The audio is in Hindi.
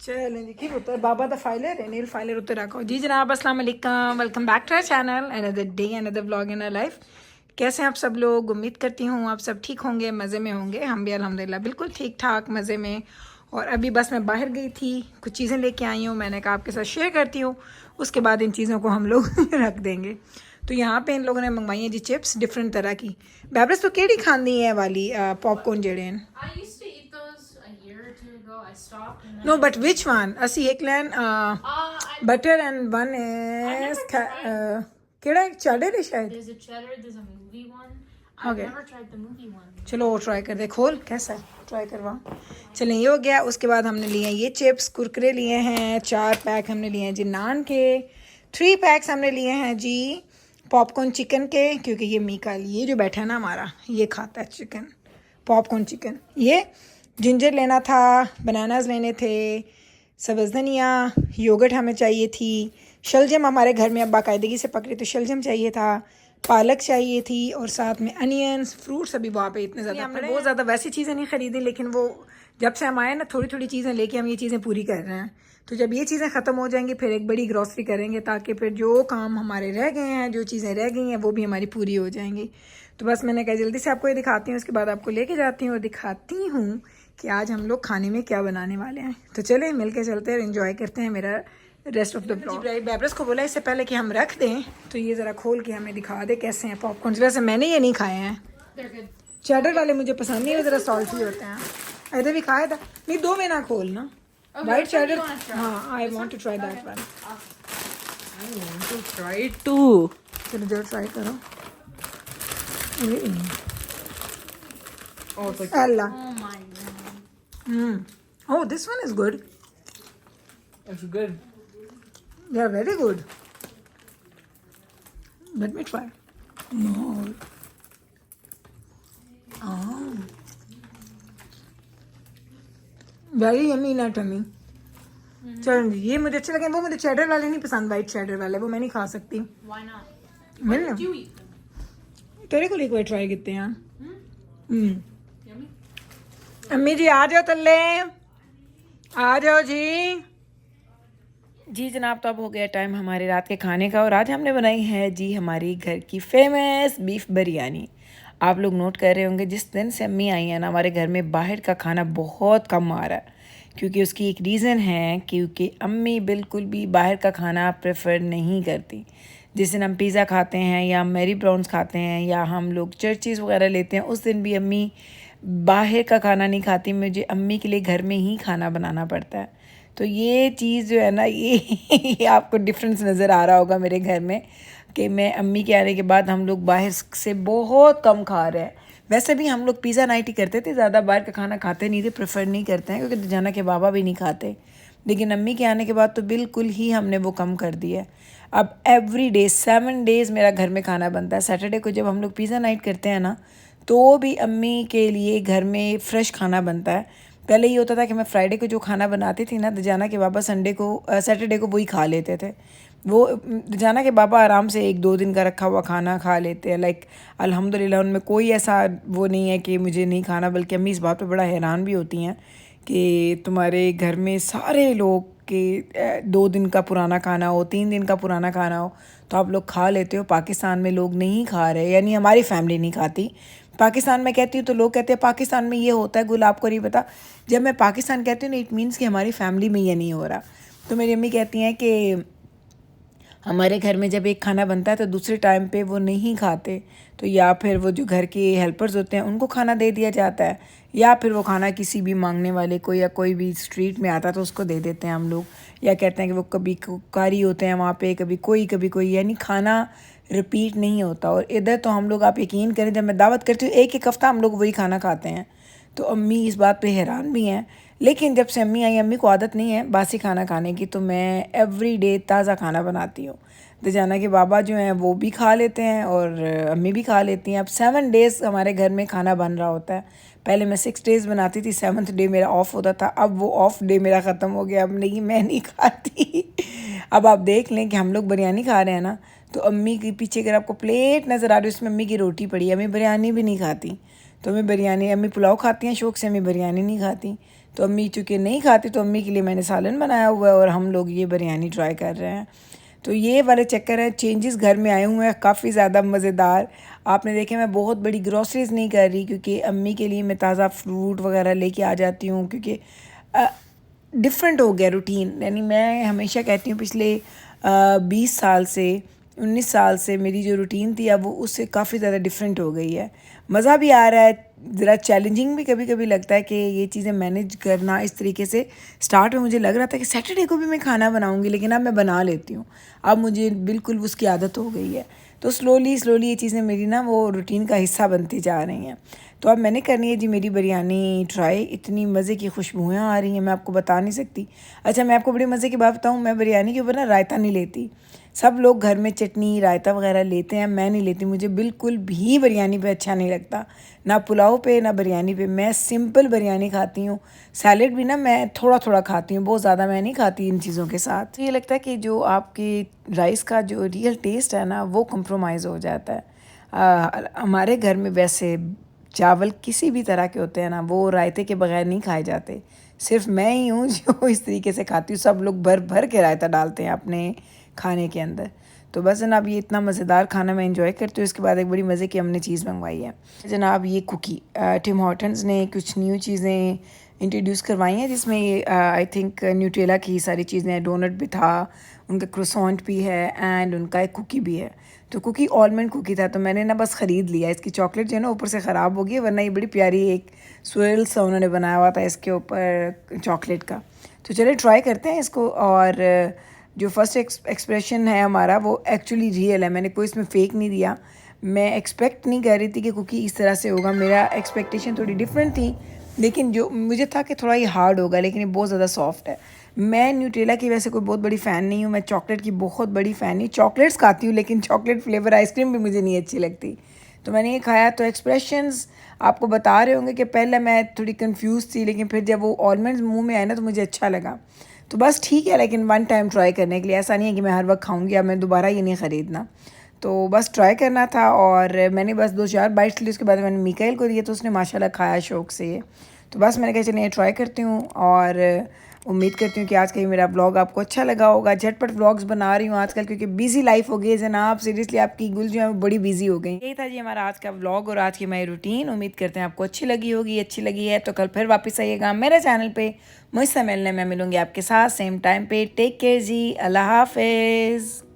चलें जी की पुत्र बाबा दा फाइलर है नील फाइलर उत्ते रखो जी जनाब अस्सलाम वालेकुम welcome back to our channel another day another vlog in our life. कैसे हैं आप सब लोग? उम्मीद करती हूँ आप सब ठीक होंगे, मज़े में होंगे। हम भी अल्हम्दुलिल्लाह बिल्कुल ठीक ठाक मज़े में। और अभी बस मैं बाहर गई थी, कुछ चीज़ें लेके आई हूँ, मैंने कहा आपके साथ शेयर करती हूँ, उसके बाद इन चीज़ों को हम लोग रख देंगे। तो यहाँ पे इन लोगों ने मंगवाई हैं जी चिप्स डिफरेंट तरह की। बैबरस तो केड़ी खानी है वाली पॉपकॉर्न जेड़े हैं? No, but which one? Asi ek len butter and one is केड़ा cheddar है शायद. There's a cheddar, there's a movie one. Okay. I've never tried the movie one. चलो वो ट्राई कर दे, खोल कैसा है ट्राई करवा। चलें ये हो गया। उसके बाद हमने लिए हैं ये चिप्स कुरकुरे लिए हैं 4 पैक हमने लिए हैं जी नान के। 3 पैक्स हमने लिए हैं जी पॉपकॉर्न चिकन के, क्योंकि ये मीका ये जो बैठा है ना हमारा ये खाता है चिकन, पॉपकॉर्न चिकन। ये जिंजर लेना था, बनानास लेने थे, सब्ज़ धनिया, योगर्ट हमें चाहिए थी, शलजम हमारे घर में अब बाकायदगी से पकड़े तो शलजम चाहिए था, पालक चाहिए थी, और साथ में अनियंस, फ्रूट्स अभी वहाँ पे इतने ज़्यादा हमने बहुत ज़्यादा वैसी चीज़ें नहीं ख़रीदी, लेकिन वो जब से हम आए ना थोड़ी थोड़ी चीज़ें लेके हम ये चीज़ें पूरी कर रहे हैं। तो जब ये चीज़ें ख़त्म हो जाएंगी फिर एक बड़ी ग्रॉसरी करेंगे, ताकि फिर जो काम हमारे रह गए हैं, जो चीज़ें रह गई हैं वो भी हमारी पूरी हो जाएंगी। तो बस मैंने कहा जल्दी से आपको ये दिखाती हूँ, उसके बाद आपको लेके जाती हूँ और दिखाती हूँ कि आज हम लोग खाने में क्या बनाने वाले हैं। तो चलें मिल के चलते हैं और इन्जॉय करते हैं मेरा रेस्ट ऑफ द ब्लॉग। बैबरस को बोला इससे पहले कि हम रख दें तो ये ज़रा खोल के हमें दिखा दे कैसे हैं पॉपकॉर्न। वैसे मैंने ये नहीं खाए हैं, चेडर वाले मुझे पसंद नहीं है, ज़रा सॉल्टी होते हैं। इधर भी खाया था नहीं, 2 में ना खोलना वाइट चेडर। हाँ I want to try that one. I want to try it too. चलो जरा ट्राई करो। Oh, it's Allah. oh my god. Oh, this one is good. It's good. They are very good. Let me try. No. Oh. Very yummy, not yummy. चलो ये मुझे अच्छे लगे। वो मुझे चेडर वाले नहीं पसंद, वाइट चेडर वाले वो मैं नहीं खा सकती। Why not? Mill Did you eat them? तेरे को एक बार ट्राई करते हैं। Yummy. अम्मी जी आ जाओ तल्ले, आ जाओ जी। जी जनाब, तो अब हो गया टाइम हमारे रात के खाने का, और आज हमने बनाई है जी हमारी घर की फेमस बीफ बिरयानी। आप लोग नोट कर रहे होंगे जिस दिन से अम्मी आई हैं ना हमारे घर में बाहर का खाना बहुत कम आ रहा है, क्योंकि उसकी एक रीज़न है, क्योंकि अम्मी बिल्कुल भी बाहर का खाना प्रेफर नहीं करती। जिस दिन हम पिज़्ज़ा खाते हैं या मैरी ब्राउन्स खाते हैं या हम लोग चर्चीज़ वगैरह लेते हैं, उस दिन भी अम्मी बाहर का खाना नहीं खाती। मुझे अम्मी के लिए घर में ही खाना बनाना पड़ता है। तो ये चीज़ जो है ना ये आपको डिफरेंस नज़र आ रहा होगा मेरे घर में, कि मैं अम्मी के आने के बाद हम लोग बाहर से बहुत कम खा रहे हैं। वैसे भी हम लोग पिज़्ज़ा नाइट ही करते थे, ज़्यादा बाहर का खाना खाते नहीं थे, प्रेफर नहीं करते हैं, क्योंकि जाना के बाबा भी नहीं खाते। लेकिन अम्मी के आने के बाद तो बिल्कुल ही हमने वो कम कर दिया है। अब एवरी डे 7 डेज़ मेरा घर में खाना बनता है। सैटरडे को जब हम लोग पिज़्ज़ा नाइट करते हैं ना, तो भी अम्मी के लिए घर में फ़्रेश खाना बनता है। पहले ये होता था कि मैं फ्राइडे को जो खाना बनाती थी ना, दजाना के बाबा सैटरडे को वही खा लेते थे। वो दजाना के बाबा आराम से 1-2 दिन का रखा हुआ खाना खा लेते हैं। लाइक अल्हम्दुलिल्लाह उनमें कोई ऐसा वो नहीं है कि मुझे नहीं खाना, बल्कि अम्मी इस बात पे बड़ा हैरान भी होती हैं कि तुम्हारे घर में सारे लोग के 2 दिन का पुराना खाना हो, 3 दिन का पुराना खाना हो, तो आप लोग खा लेते हो। पाकिस्तान में लोग नहीं खा रहे, यानी हमारी फैमिली नहीं खाती। पाकिस्तान में कहती हूँ तो लोग कहते हैं पाकिस्तान में ये होता है, गुल आपको नहीं पता। जब मैं पाकिस्तान कहती हूँ ना, इट मीन्स कि हमारी फैमिली में ये नहीं हो रहा। तो मेरी अम्मी कहती हैं कि हमारे घर में जब एक खाना बनता है तो दूसरे टाइम पे वो नहीं खाते, तो या फिर वो जो घर के हेल्पर्स होते हैं उनको खाना दे दिया जाता है, या फिर वो खाना किसी भी मांगने वाले को या कोई भी स्ट्रीट में आता है तो उसको दे देते हैं हम लोग। या कहते हैं कि वो कभी कारी होते हैं वहाँ पे, कभी कोई, यानी खाना रिपीट नहीं होता। और इधर तो हम लोग, आप यकीन करें, जब मैं दावत करती हूँ 1-1 हफ़्ता हम लोग वही खाना खाते हैं। तो अम्मी इस बात पे हैरान भी हैं। लेकिन जब से अम्मी आई, अम्मी को आदत नहीं है बासी खाना खाने की, तो मैं एवरी डे ताज़ा खाना बनाती हूँ। दजाना के बाबा जो हैं वो भी खा लेते हैं और अम्मी भी खा लेती हैं। अब 7 डेज़ हमारे घर में खाना बन रहा होता है। पहले मैं 6 डेज़ बनाती थी, 7th डे मेरा ऑफ होता था। अब वो ऑफ डे मेरा ख़त्म हो गया, अब नहीं, मैं नहीं खाती। अब आप देख लें कि हम लोग बिरयानी खा रहे हैं ना, तो अम्मी के पीछे अगर आपको प्लेट नज़र आ रही है उसमें अम्मी की रोटी पड़ी है। अम्मी बिरयानी भी नहीं खाती, तो अम्मी पुलाव खाती हैं शौक़ से, अम्मी बिरयानी नहीं खाती। तो अम्मी चूँकि नहीं खाती तो अम्मी के लिए मैंने सालन बनाया हुआ है और हम लोग ये बिरयानी ट्राई कर रहे हैं। तो ये वाले चक्कर है, चेंजेस घर में आए हुए हैं काफ़ी ज़्यादा मज़ेदार। आपने देखे मैं बहुत बड़ी ग्रॉसरीज नहीं कर रही क्योंकि अम्मी के लिए मैं ताज़ा फ्रूट वगैरह लेके आ जाती हूँ, क्योंकि डिफरेंट हो गया रूटीन। यानी मैं हमेशा कहती हूँ पिछले 20 साल से 19 साल से मेरी जो रूटीन थी अब वो उससे काफ़ी ज़्यादा डिफरेंट हो गई है। मज़ा भी आ रहा है, ज़रा चैलेंजिंग भी कभी कभी लगता है कि ये चीज़ें मैनेज करना इस तरीके से। स्टार्ट में मुझे लग रहा था कि सैटरडे को भी मैं खाना बनाऊंगी, लेकिन अब मैं बना लेती हूँ। अब मुझे बिल्कुल उसकी आदत हो गई है। तो स्लोली स्लोली ये चीज़ें मेरी ना वो रूटीन का हिस्सा बनती जा रही हैं। तो अब मैंने करनी है जी मेरी बिरयानी ट्राई। इतनी मज़े की खुशबुएँ आ रही हैं, मैं आपको बता नहीं सकती। अच्छा, मैं आपको बड़ी मज़े की बात बताऊँ, मैं बिरयानी के ऊपर ना रायता नहीं लेती। सब लोग घर में चटनी रायता वगैरह लेते हैं, मैं नहीं लेती। मुझे बिल्कुल भी बिरयानी पे अच्छा नहीं लगता, ना पुलाव पे ना बिरयानी पे। मैं सिंपल बिरयानी खाती हूँ। सैलेड भी ना मैं थोड़ा थोड़ा खाती हूँ, बहुत ज़्यादा मैं नहीं खाती इन चीज़ों के साथ। ये लगता है कि जो आपकी राइस का जो रियल टेस्ट है ना वो कम्प्रोमाइज़ हो जाता है। हमारे घर में वैसे चावल किसी भी तरह के होते हैं ना वो रायते के बगैर नहीं खाए जाते। सिर्फ मैं ही हूँ जो इस तरीके से खाती हूँ। सब लोग भर भर के रायता डालते हैं अपने खाने के अंदर। तो बस जनाब ये इतना मज़ेदार खाना मैं इंजॉय करती हूँ। इसके बाद एक बड़ी मज़े की हमने चीज़ मंगवाई है जनाब, ये कुकी। टिम हॉर्टन्स ने कुछ न्यू चीज़ें इंट्रोड्यूस करवाई हैं जिसमें ये आई थिंक न्यूट्रेला की सारी चीज़ें हैं। डोनट भी था, उनका क्रोसॉन्ट भी है एंड उनका एक कुकी भी है। तो कुकी आलमंड कुकी था, तो मैंने ना बस ख़रीद लिया। इसकी चॉकलेट जो है ना ऊपर से ख़राब हो गई, वरना ये बड़ी प्यारी एक स्विरल सा उन्होंने बनाया हुआ था इसके ऊपर चॉकलेट का। तो चलिए ट्राई करते हैं इसको। और जो फर्स्ट एक्सप्रेशन है हमारा वो एक्चुअली रियल है, मैंने कोई इसमें फ़ेक नहीं दिया। मैं एक्सपेक्ट नहीं कर रही थी कि कुकी इस तरह से होगा, मेरा एक्सपेक्टेशन थोड़ी डिफरेंट थी। लेकिन जो मुझे था कि थोड़ा ये हार्ड होगा, लेकिन ये बहुत ज़्यादा सॉफ्ट है। मैं न्यूट्रेला की वैसे कोई बहुत बड़ी फ़ैन नहीं हूँ, मैं चॉकलेट की बहुत बड़ी फ़ैन नहीं। चॉकलेट्स खाती हूँ लेकिन चॉकलेट फ्लेवर आइसक्रीम भी मुझे नहीं अच्छी लगती। तो मैंने ये खाया तो एक्सप्रेशंस आपको बता रहे होंगे कि पहले मैं थोड़ी कंफ्यूज थी, लेकिन फिर जब वो आलमंड्स मुंह में आए ना तो मुझे अच्छा लगा। तो बस ठीक है, लेकिन वन टाइम ट्राई करने के लिए, ऐसा नहीं है कि मैं हर वक्त खाऊंगी। अब मैं दोबारा ये नहीं ख़रीदना, तो बस ट्राई करना था। और मैंने बस 2-4 बाइट्स ली, उसके बाद मैंने मिकाइल को दिया तो उसने माशाल्लाह खाया शौक़ से ये। तो बस मैंने कहा चलिए ट्राई करती हूँ। और उम्मीद करती हूँ कि आज का ये मेरा व्लॉग आपको अच्छा लगा होगा। झटपट व्लॉग्स बना रही हूँ आजकल क्योंकि बिजी लाइफ हो गई है जनाब। सीरियसली आपकी गुल जो है बड़ी बिजी हो गई। यही था जी हमारा आज का व्लॉग और आज की मेरी रूटीन। उम्मीद करते हैं आपको अच्छी लगी होगी। अच्छी लगी है तो कल फिर वापस आइएगा मेरे चैनल पे। मुझसे मिलने में मिलूंगी आपके साथ सेम टाइम पे। टेक केयर जी, अल्लाह हाफिज़।